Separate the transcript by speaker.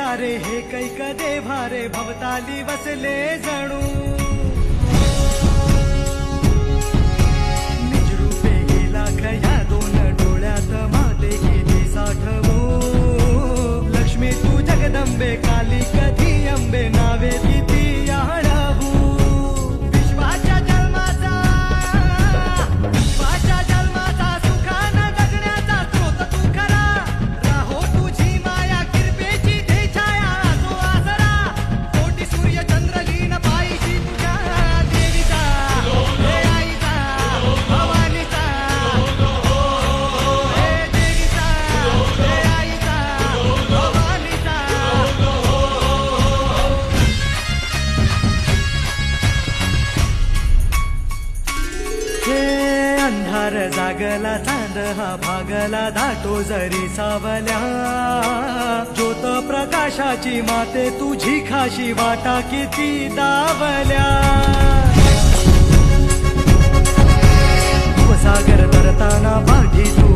Speaker 1: तारे हे कैक देभारे भवताली वसले जणू निजरूपे गेला खया दोन डोळ्यात माते गेली साठवू लक्ष्मी तू जगदंबे काली कधी अंबे नावे किती आळवू विश्वाच्या जन्माचा सुखानं जगण्याचा स्रोत तू खरा राहो तुझी माया कृपेची दे छाया असो आसरा कोटी सूर्य चंद्र लीन पायीशी तुझ्या देवीचा हे आईचा भवानीचा हे देवीचा हे आईचा भवानीचा हे अंधार जागला चांद हा भागला दाटो जरी सावल्या ज्योत प्रकाशाची माते तुझी खाशी वाटा किती दावल्या सागर तरताना पाठी तू